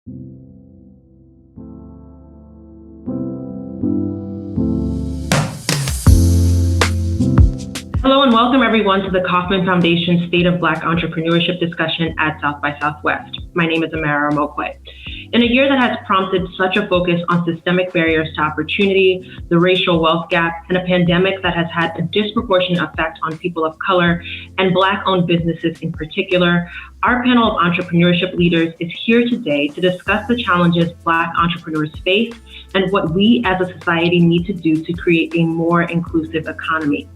Hello and welcome everyone to the Kauffman Foundation State of Black Entrepreneurship discussion at South by Southwest. My name is Amara Mokwe. In a year that has prompted such a focus on systemic barriers to opportunity, the racial wealth gap, and a pandemic that has had a disproportionate effect on people of color and Black-owned businesses in particular, our panel of entrepreneurship leaders is here today to discuss the challenges Black entrepreneurs face and what we as a society need to do to create a more inclusive economy.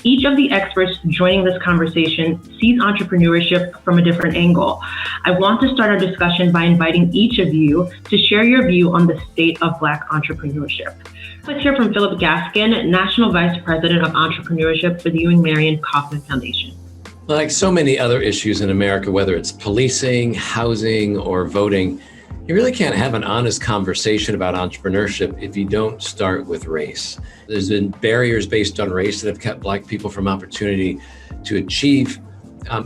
Each of the experts joining this conversation sees entrepreneurship from a different angle. I want to start our discussion by inviting each of you to share your view on the state of Black entrepreneurship. Let's hear from Philip Gaskin, National Vice President of Entrepreneurship for the Ewing Marion Kauffman Foundation. Like so many other issues in America, whether it's policing, housing, or voting, you really can't have an honest conversation about entrepreneurship if you don't start with race. There's been barriers based on race that have kept Black people from opportunity to achieve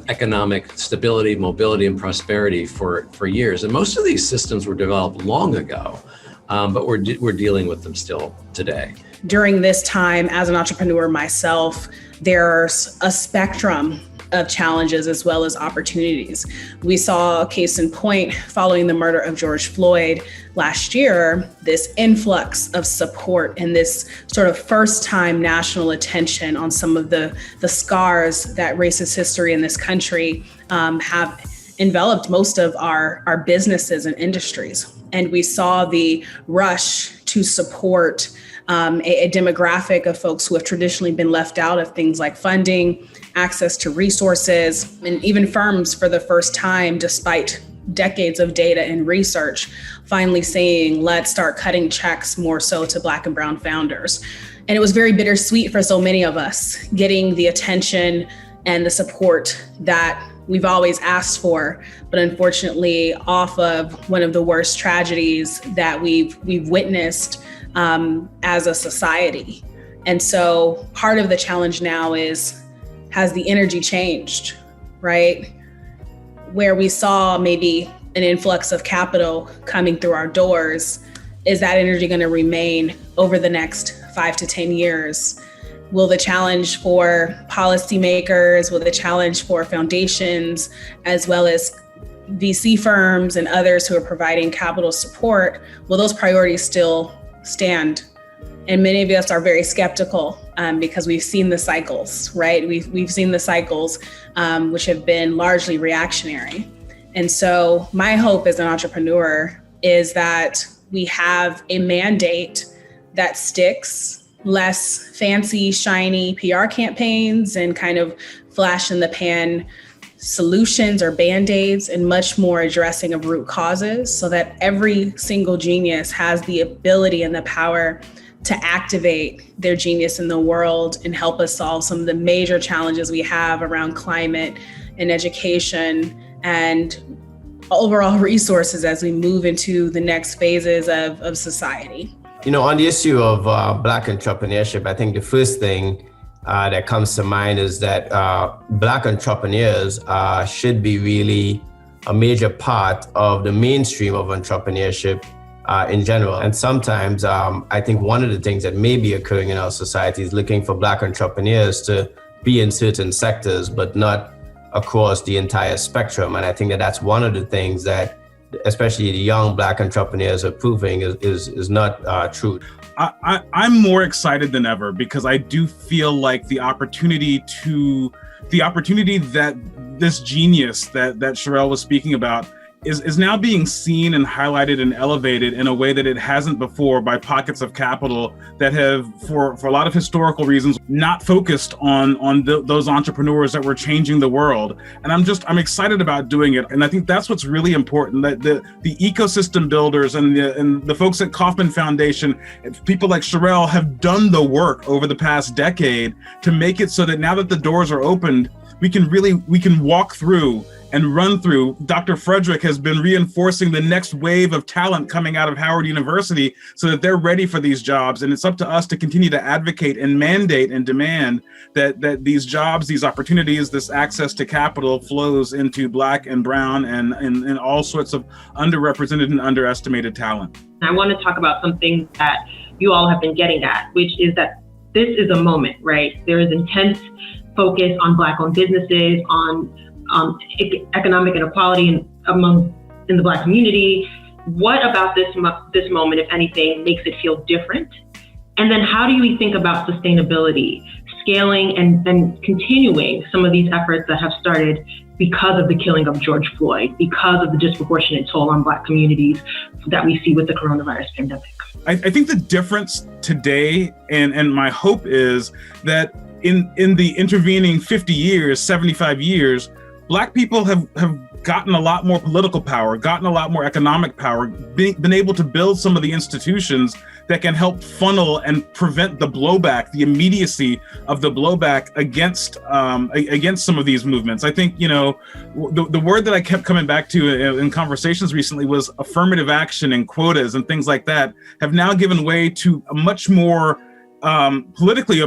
economic stability, mobility, and prosperity for years. And most of these systems were developed long ago, but we're dealing with them still today. During this time, as an entrepreneur myself, there's a spectrum of challenges as well as opportunities. We saw a case in point following the murder of George Floyd last year, this influx of support and this sort of first time national attention on some of the scars that racist history in this country have enveloped most of our businesses and industries. And we saw the rush to support a demographic of folks who have traditionally been left out of things like funding, access to resources, and even firms for the first time, despite decades of data and research, finally saying, let's start cutting checks more so to Black and Brown founders. And it was very bittersweet for so many of us, getting the attention and the support that we've always asked for, but unfortunately off of one of the worst tragedies that we've witnessed as a society. And so part of the challenge now is, has the energy changed, right? Where we saw maybe an influx of capital coming through our doors, is that energy going to remain over the next 5 to 10 years? Will the challenge for policymakers, will the challenge for foundations, as well as VC firms and others who are providing capital support, will those priorities still stand? And many of us are very skeptical because we've seen the cycles, right? We've seen the cycles which have been largely reactionary. And so my hope as an entrepreneur is that we have a mandate that sticks, less fancy, shiny PR campaigns and kind of flash in the pan solutions or band-aids, and much more addressing of root causes so that every single genius has the ability and the power to activate their genius in the world and help us solve some of the major challenges we have around climate and education and overall resources as we move into the next phases of society. You know, on the issue of Black entrepreneurship, I think the first thing that comes to mind is that Black entrepreneurs should be really a major part of the mainstream of entrepreneurship in general. And sometimes I think one of the things that may be occurring in our society is looking for Black entrepreneurs to be in certain sectors, but not across the entire spectrum. And I think that that's one of the things that especially the young Black entrepreneurs are proving is not true. I'm more excited than ever because I do feel like the opportunity that this genius that Sherelle was speaking about is now being seen and highlighted and elevated in a way that it hasn't before by pockets of capital that have, for a lot of historical reasons, not focused on those entrepreneurs that were changing the world. And I'm excited about doing it. And I think that's what's really important, that the ecosystem builders and the folks at Kauffman Foundation, people like Sherelle, have done the work over the past decade to make it so that now that the doors are opened, we can walk through and run through. Dr. Frederick has been reinforcing the next wave of talent coming out of Howard University so that they're ready for these jobs. And it's up to us to continue to advocate and mandate and demand that these jobs, these opportunities, this access to capital flows into Black and Brown and all sorts of underrepresented and underestimated talent. I want to talk about something that you all have been getting at, which is that this is a moment, right? There is intense focus on Black-owned businesses, on economic inequality in the Black community. What about this moment, if anything, makes it feel different? And then how do we think about sustainability, scaling and continuing some of these efforts that have started because of the killing of George Floyd, because of the disproportionate toll on Black communities that we see with the coronavirus pandemic? I think the difference today, and my hope is that in the intervening 50 years, 75 years, Black people have gotten a lot more political power, gotten a lot more economic power, been able to build some of the institutions that can help funnel and prevent the blowback, the immediacy of the blowback against some of these movements. I think, the word that I kept coming back to in conversations recently was affirmative action and quotas and things like that have now given way to a much more politically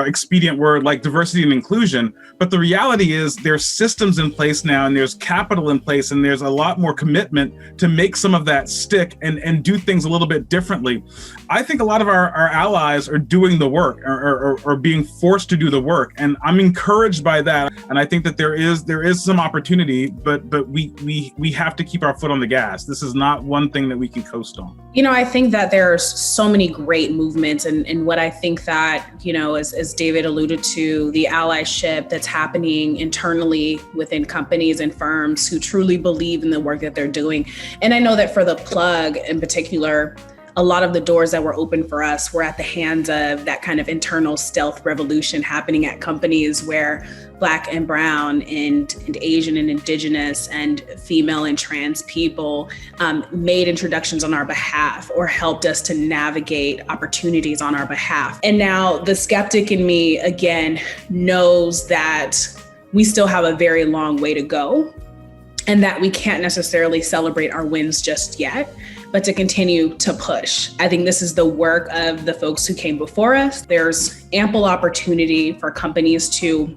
expedient word like diversity and inclusion. But the reality is there's systems in place now and there's capital in place and there's a lot more commitment to make some of that stick and do things a little bit differently. I think a lot of our allies are doing the work or being forced to do the work. And I'm encouraged by that. And I think that there is some opportunity, but we have to keep our foot on the gas. This is not one thing that we can coast on. I think that there's so many great movements and what I think that, as David alluded to, the allyship that's happening internally within companies and firms who truly believe in the work that they're doing. And I know that for the plug in particular, a lot of the doors that were open for us were at the hands of that kind of internal stealth revolution happening at companies where Black and Brown and Asian and Indigenous and female and trans people made introductions on our behalf or helped us to navigate opportunities on our behalf. And now the skeptic in me, again, knows that we still have a very long way to go and that we can't necessarily celebrate our wins just yet, but to continue to push. I think this is the work of the folks who came before us. There's ample opportunity for companies to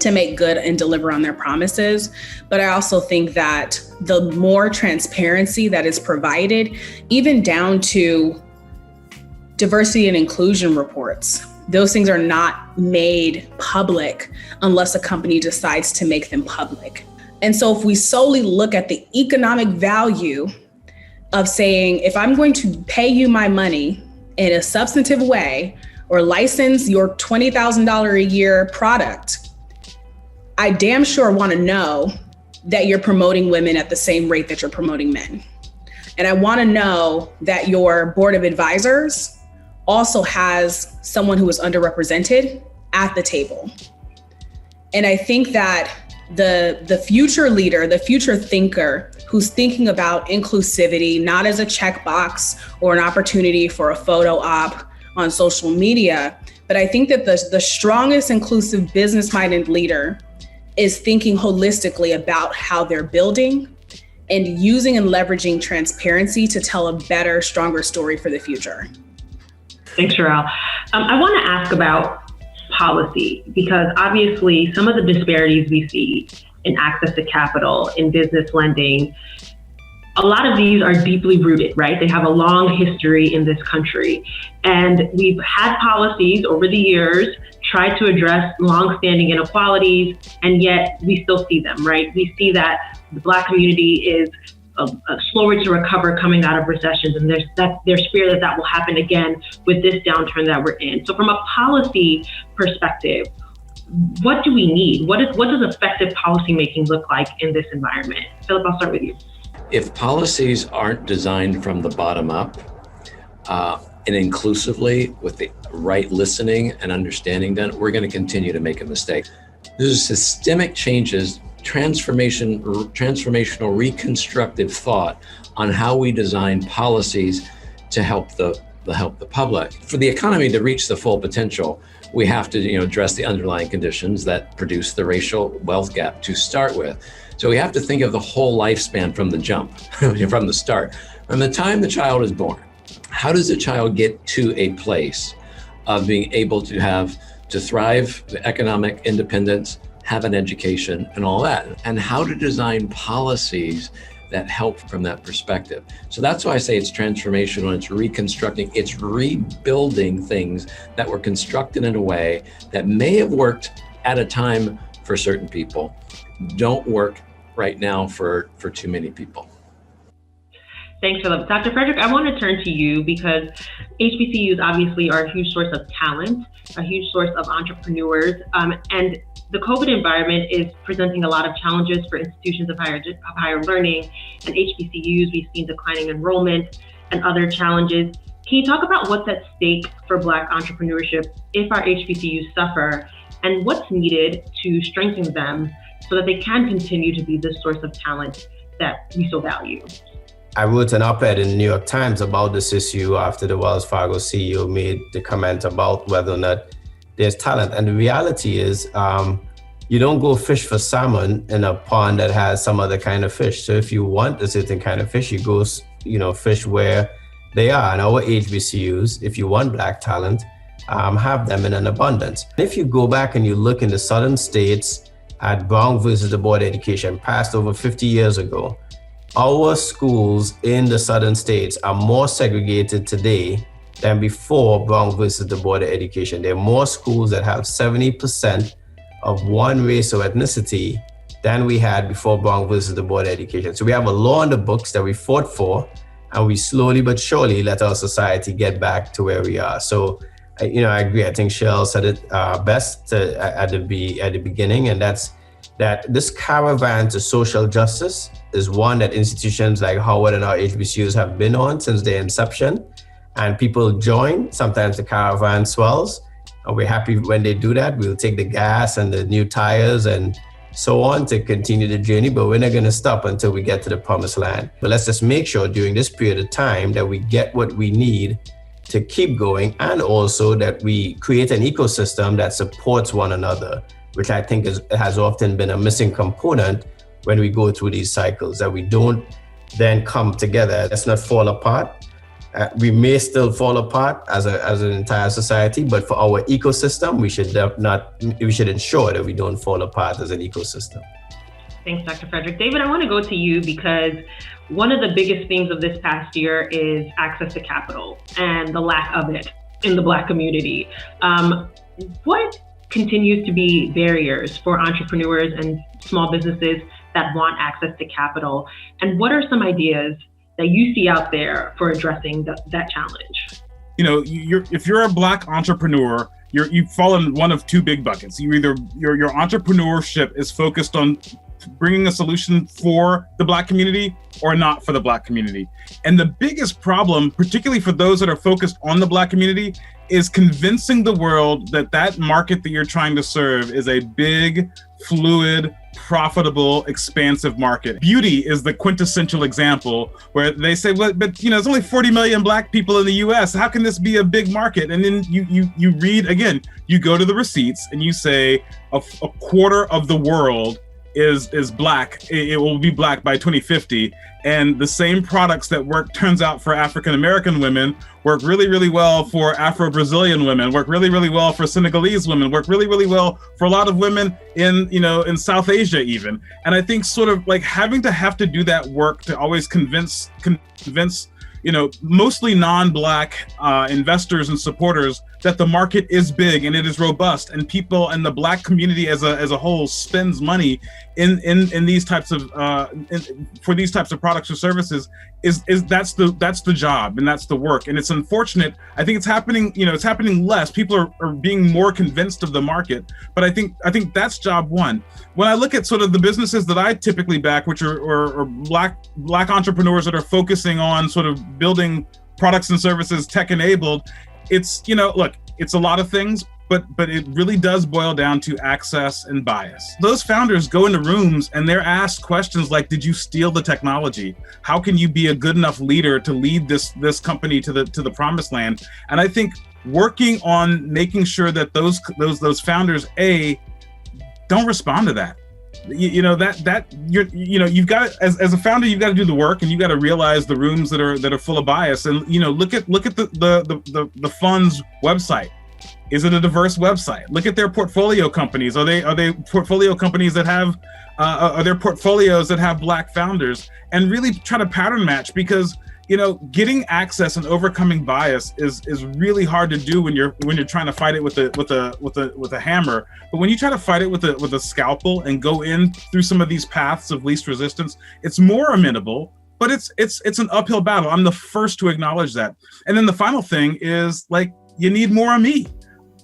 make good and deliver on their promises. But I also think that the more transparency that is provided, even down to diversity and inclusion reports, those things are not made public unless a company decides to make them public. And so if we solely look at the economic value of saying, if I'm going to pay you my money in a substantive way or license your $20,000 a year product, I damn sure want to know that you're promoting women at the same rate that you're promoting men. And I want to know that your board of advisors also has someone who is underrepresented at the table. And I think that the future leader, the future thinker who's thinking about inclusivity, not as a checkbox or an opportunity for a photo op on social media, but I think that the strongest inclusive business-minded leader is thinking holistically about how they're building and using and leveraging transparency to tell a better, stronger story for the future. Thanks, Sherelle. I want to ask about policy, because obviously some of the disparities we see in access to capital, in business lending, a lot of these are deeply rooted, right? They have a long history in this country. And we've had policies over the years try to address longstanding inequalities, and yet we still see them, right? We see that the Black community is slower to recover coming out of recessions, and there's fear that will happen again with this downturn that we're in. So from a policy perspective, what do we need? What does effective policymaking look like in this environment? Philip, I'll start with you. If policies aren't designed from the bottom up and inclusively with the right listening and understanding done, we're going to continue to make a mistake. There's systemic changes, transformational reconstructive thought on how we design policies to help the public. For the economy to reach the full potential, we have to address the underlying conditions that produce the racial wealth gap to start with. So we have to think of the whole lifespan from the jump, from the start. From the time the child is born, how does the child get to a place of being able to thrive, economic independence, have an education and all that, and how to design policies that help from that perspective. So that's why I say it's transformational, it's reconstructing, it's rebuilding things that were constructed in a way that may have worked at a time for certain people, don't work right now for too many people. Thanks, Philip. Dr. Frederick, I want to turn to you because HBCUs obviously are a huge source of talent, a huge source of entrepreneurs, and the COVID environment is presenting a lot of challenges for institutions of higher learning, and HBCUs, we've seen declining enrollment and other challenges. Can you talk about what's at stake for Black entrepreneurship if our HBCUs suffer, and what's needed to strengthen them so that they can continue to be the source of talent that we so value? I wrote an op-ed in the New York Times about this issue after the Wells Fargo CEO made the comment about whether or not there's talent. And the reality is, you don't go fish for salmon in a pond that has some other kind of fish. So if you want a certain kind of fish, you go, fish where they are. And our HBCUs, if you want Black talent, have them in an abundance. If you go back and you look in the southern states at Brown versus the Board of Education, passed over 50 years ago, our schools in the southern states are more segregated today than before Brown versus the Board of Education. There are more schools that have 70% of one race or ethnicity than we had before Brown versus the Board of Education. So we have a law in the books that we fought for, and we slowly but surely let our society get back to where we are. So, I agree. I think Cheryl said it best at the beginning, and that's that this caravan to social justice is one that institutions like Howard and our HBCUs have been on since their inception. And people join. Sometimes the caravan swells, and we're happy when they do that. We'll take the gas and the new tires and so on to continue the journey, but we're not going to stop until we get to the promised land. But let's just make sure during this period of time that we get what we need to keep going, and also that we create an ecosystem that supports one another, which I think has often been a missing component when we go through these cycles, that we don't then come together. Let's not fall apart. We may still fall apart as an entire society, but for our ecosystem, we should ensure that we don't fall apart as an ecosystem. Thanks, Dr. Frederick. David, I want to go to you because one of the biggest themes of this past year is access to capital and the lack of it in the Black community. What continues to be barriers for entrepreneurs and small businesses that want access to capital? And what are some ideas that you see out there for addressing that challenge? If you're a Black entrepreneur, you fall in one of two big buckets. Your entrepreneurship is focused on bringing a solution for the Black community or not for the Black community. And the biggest problem, particularly for those that are focused on the Black community, is convincing the world that market that you're trying to serve is a big, fluid, profitable, expansive market. Beauty is the quintessential example where they say, well, but there's only 40 million Black people in the US. How can this be a big market? And then you read, again, you go to the receipts and you say a quarter of the world is Black. It will be Black by 2050. And the same products that turns out for African-American women work really, really well for Afro-Brazilian women, work really, really well for Senegalese women, work really, really well for a lot of women in South Asia even. And I think sort of like having to do that work to always convince mostly non-Black investors and supporters that the market is big and it is robust, and people and the Black community as a whole spends money in these types of for these types of products or services. That's the job and that's the work. And it's unfortunate. I think it's happening. It's happening less. People are being more convinced of the market. But I think that's job one. When I look at sort of the businesses that I typically back, which are Black entrepreneurs that are focusing on sort of building products and services tech enabled, it's it's a lot of things, but it really does boil down to access and bias. Those founders go into rooms and they're asked questions like, did you steal the technology? How can you be a good enough leader to lead this company to the promised land? And I think working on making sure that those founders, don't respond to that. you've got as a founder, you've got to do the work, and you've got to realize the rooms that are full of bias. And look at the fund's website. Is it a diverse website? Look at their portfolio companies. Are they portfolio companies that have are there portfolios that have Black founders? And really try to pattern match, because getting access and overcoming bias is really hard to do when you're trying to fight it with a hammer. But when you try to fight it with a scalpel and go in through some of these paths of least resistance, it's more amenable. But it's an uphill battle. I'm the first to acknowledge that. And then the final thing is, you need more of me.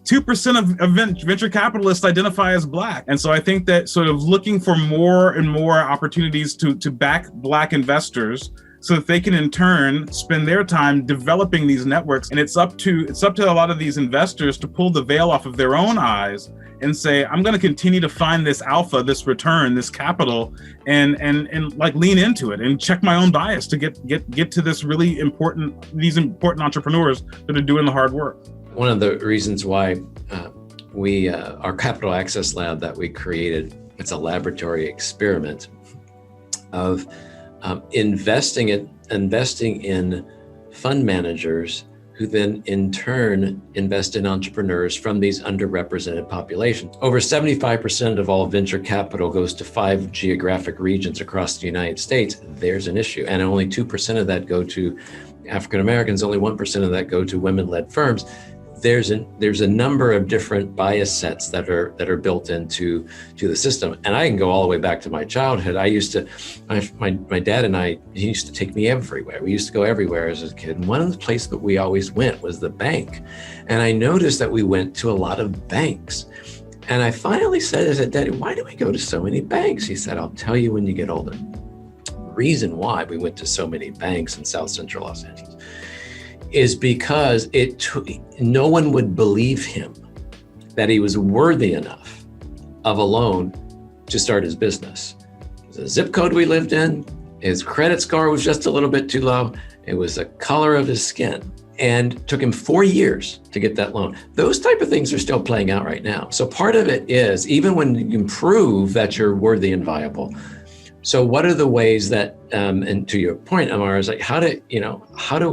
2% of venture capitalists identify as Black. And so I think that sort of looking for more and more opportunities to back Black investors, so that they can in turn spend their time developing these networks. And it's up to a lot of these investors to pull the veil off of their own eyes and say, I'm going to continue to find this alpha, this return, this capital, and lean into it and check my own bias to get to these important entrepreneurs that are doing the hard work. One of the reasons why our capital access lab that we created, it's a laboratory experiment of investing in fund managers who then in turn invest in entrepreneurs from these underrepresented populations. Over 75% of all venture capital goes to 5 geographic regions across the United States. There's an issue. And only 2% of that go to African Americans, only 1% of that go to women-led firms. There's a number of different bias sets that are built into the system. And I can go all the way back to my childhood. My dad and he used to take me everywhere. We used to go everywhere as a kid. And one of the places that we always went was the bank. And I noticed that we went to a lot of banks. And I finally said, Daddy, why do we go to so many banks? He said, I'll tell you when you get older. The reason why we went to so many banks in South Central Los Angeles is because no one would believe him that he was worthy enough of a loan to start his business. The zip code we lived in, his credit score was just a little bit too low. It was the color of his skin, and took him 4 years to get that loan. Those type of things are still playing out right now. So part of it is, even when you can prove that you're worthy and viable, so what are the ways that, and to your point, Amar, is how do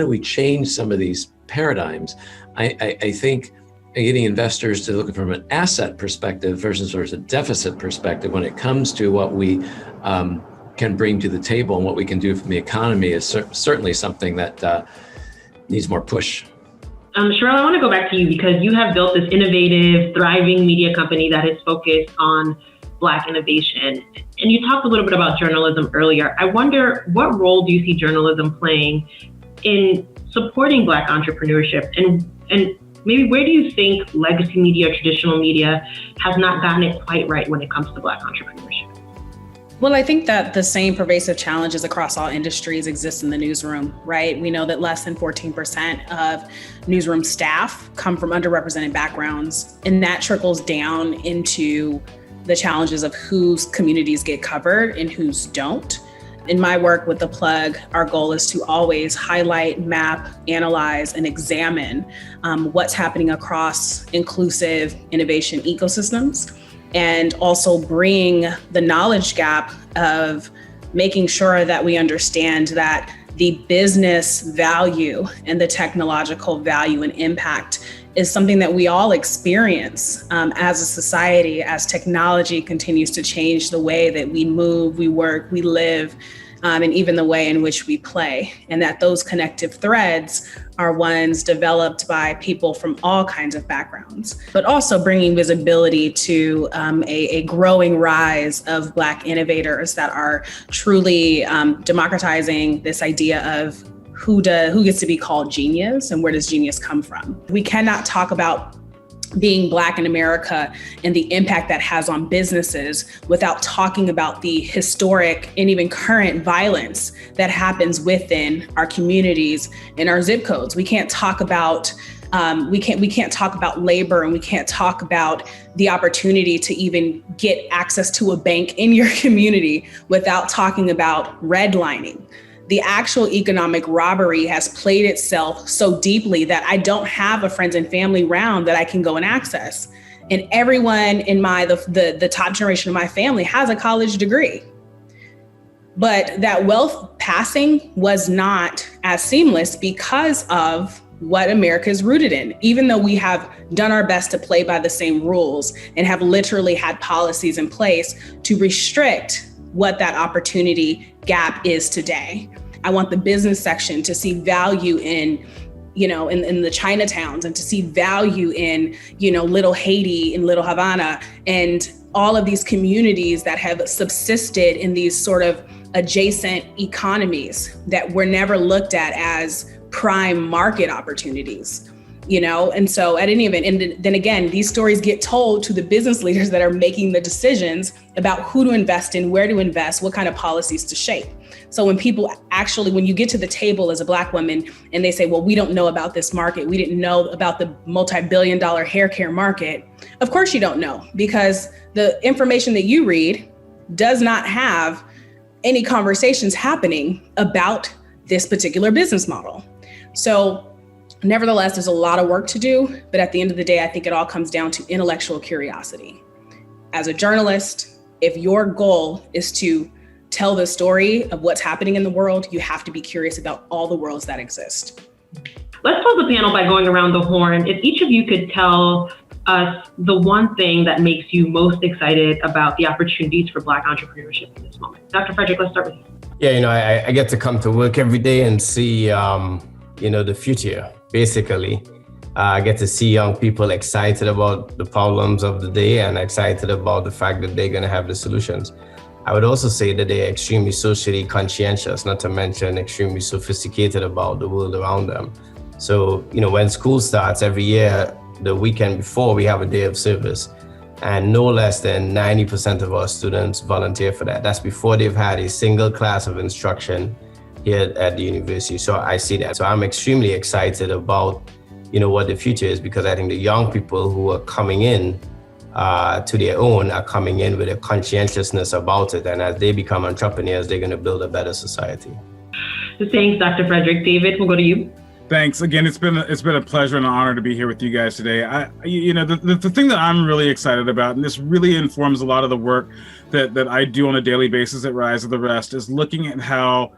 we change some of these paradigms? I think getting investors to look from an asset perspective versus a deficit perspective when it comes to what we can bring to the table and what we can do from the economy is certainly something that needs more push. Sherelle, I want to go back to you because you have built this innovative, thriving media company that is focused on Black innovation. And you talked a little bit about journalism earlier. I wonder, what role do you see journalism playing in supporting Black entrepreneurship, and maybe where do you think legacy media, traditional media has not gotten it quite right when it comes to Black entrepreneurship? Well, I think that the same pervasive challenges across all industries exist in the newsroom, right? We know that less than 14% of newsroom staff come from underrepresented backgrounds, and that trickles down into the challenges of whose communities get covered and whose don't. In my work with The Plug, our goal is to always highlight, map, analyze, and examine what's happening across inclusive innovation ecosystems, and also bring the knowledge gap of making sure that we understand that the business value and the technological value and impact is something that we all experience as a society, as technology continues to change the way that we move, we work, we live, and even the way in which we play. And that those connective threads are ones developed by people from all kinds of backgrounds, but also bringing visibility to a growing rise of Black innovators that are truly democratizing this idea of who gets to be called genius and where does genius come from. We cannot talk about being Black in America and the impact that has on businesses without talking about the historic and even current violence that happens within our communities and our zip codes. We can't talk about we can't talk about labor, and we can't talk about the opportunity to even get access to a bank in your community without talking about redlining. The actual economic robbery has played itself so deeply that I don't have a friends and family round that I can go and access. And everyone in the top generation of my family has a college degree. But that wealth passing was not as seamless because of what America is rooted in. Even though we have done our best to play by the same rules and have literally had policies in place to restrict what that opportunity gap is today. I want the business section to see value in the Chinatowns, and to see value in, Little Haiti and Little Havana, and all of these communities that have subsisted in these sort of adjacent economies that were never looked at as prime market opportunities, And so at any event, and then again, these stories get told to the business leaders that are making the decisions about who to invest in, where to invest, what kind of policies to shape. So when you get to the table as a Black woman and they say, well, we don't know about this market, we didn't know about the multi-billion-dollar hair care market. Of course you don't know, because the information that you read does not have any conversations happening about this particular business model. So nevertheless, there's a lot of work to do, but at the end of the day, I think it all comes down to intellectual curiosity. As a journalist, if your goal is to tell the story of what's happening in the world, you have to be curious about all the worlds that exist. Let's pose the panel by going around the horn. If each of you could tell us the one thing that makes you most excited about the opportunities for Black entrepreneurship in this moment. Dr. Frederick, let's start with you. Yeah, I get to come to work every day and see, the future, basically. I get to see young people excited about the problems of the day and excited about the fact that they're going to have the solutions. I would also say that they're extremely socially conscientious, not to mention extremely sophisticated about the world around them. So, when school starts every year, the weekend before, we have a day of service. And no less than 90% of our students volunteer for that. That's before they've had a single class of instruction here at the university. So I see that. So I'm extremely excited about, what the future is, because I think the young people who are coming in to their own are coming in with a conscientiousness about it. And as they become entrepreneurs, they're going to build a better society. Thanks, Dr. Frederick. David, we'll go to you. Thanks. Again, it's been a pleasure and an honor to be here with you guys today. The thing that I'm really excited about, and this really informs a lot of the work that I do on a daily basis at Rise of the Rest, is looking at how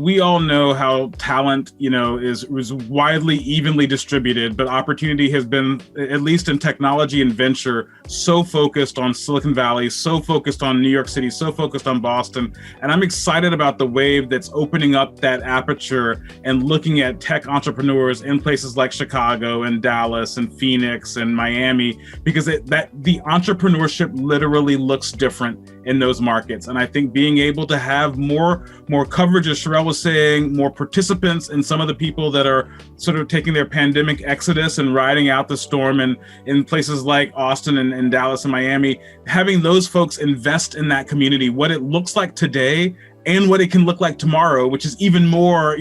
we all know how talent, is widely, evenly distributed, but opportunity has been, at least in technology and venture, so focused on Silicon Valley, so focused on New York City, so focused on Boston. And I'm excited about the wave that's opening up that aperture and looking at tech entrepreneurs in places like Chicago and Dallas and Phoenix and Miami, because the entrepreneurship literally looks different in those markets. And I think being able to have more coverage, as Sherelle was saying, more participants, and some of the people that are sort of taking their pandemic exodus and riding out the storm in places like Austin and Dallas and Miami, having those folks invest in that community, what it looks like today and what it can look like tomorrow, which is even more,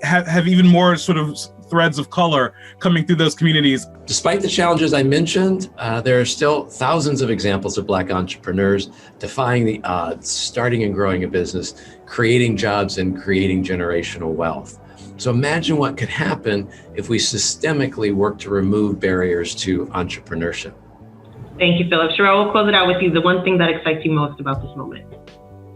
have even more sort of threads of color coming through those communities. Despite the challenges I mentioned, there are still thousands of examples of Black entrepreneurs defying the odds, starting and growing a business, creating jobs and creating generational wealth. So imagine what could happen if we systemically work to remove barriers to entrepreneurship. Thank you, Philip. Sherelle, we'll close it out with you. The one thing that excites you most about this moment.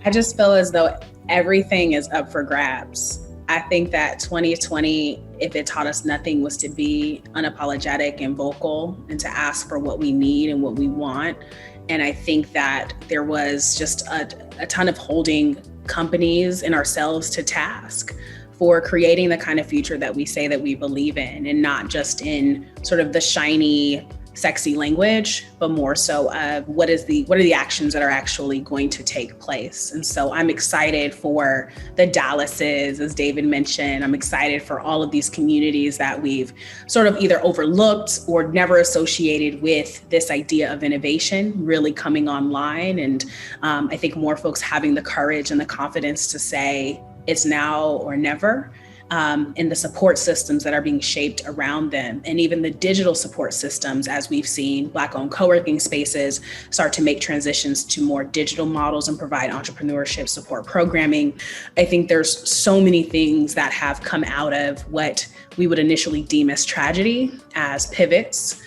I just feel as though everything is up for grabs. I think that 2020, if it taught us nothing, was to be unapologetic and vocal and to ask for what we need and what we want. And I think that there was just a ton of holding companies and ourselves to task for creating the kind of future that we say that we believe in, and not just in sort of the shiny, sexy language, but more so of what are the actions that are actually going to take place. And so I'm excited for the Dallases, as David mentioned. I'm excited for all of these communities that we've sort of either overlooked or never associated with this idea of innovation really coming online. And I think more folks having the courage and the confidence to say it's now or never. And the support systems that are being shaped around them, and even the digital support systems, as we've seen Black-owned co-working spaces start to make transitions to more digital models and provide entrepreneurship support programming. I think there's so many things that have come out of what we would initially deem as tragedy, as pivots,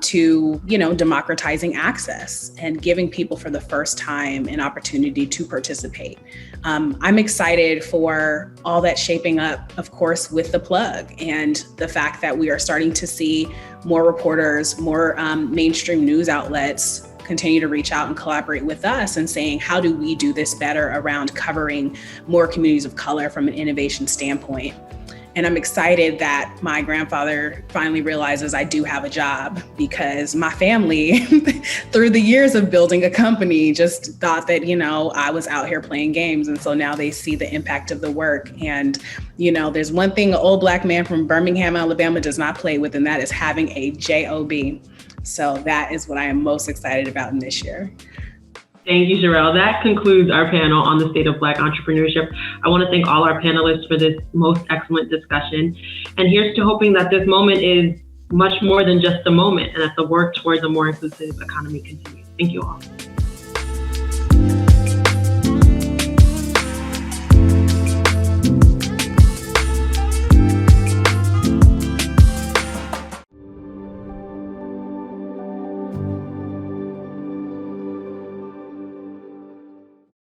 to, democratizing access and giving people for the first time an opportunity to participate. I'm excited for all that shaping up, of course, with the plug and the fact that we are starting to see more reporters, more mainstream news outlets continue to reach out and collaborate with us and saying, how do we do this better around covering more communities of color from an innovation standpoint? And I'm excited that my grandfather finally realizes I do have a job, because my family, through the years of building a company, just thought that, I was out here playing games. And so now they see the impact of the work. And, there's one thing an old Black man from Birmingham, Alabama does not play with, and that is having a job. So that is what I am most excited about in this year. Thank you, Sherelle. That concludes our panel on the state of Black entrepreneurship. I want to thank all our panelists for this most excellent discussion. And here's to hoping that this moment is much more than just a moment, and that the work towards a more inclusive economy continues. Thank you all.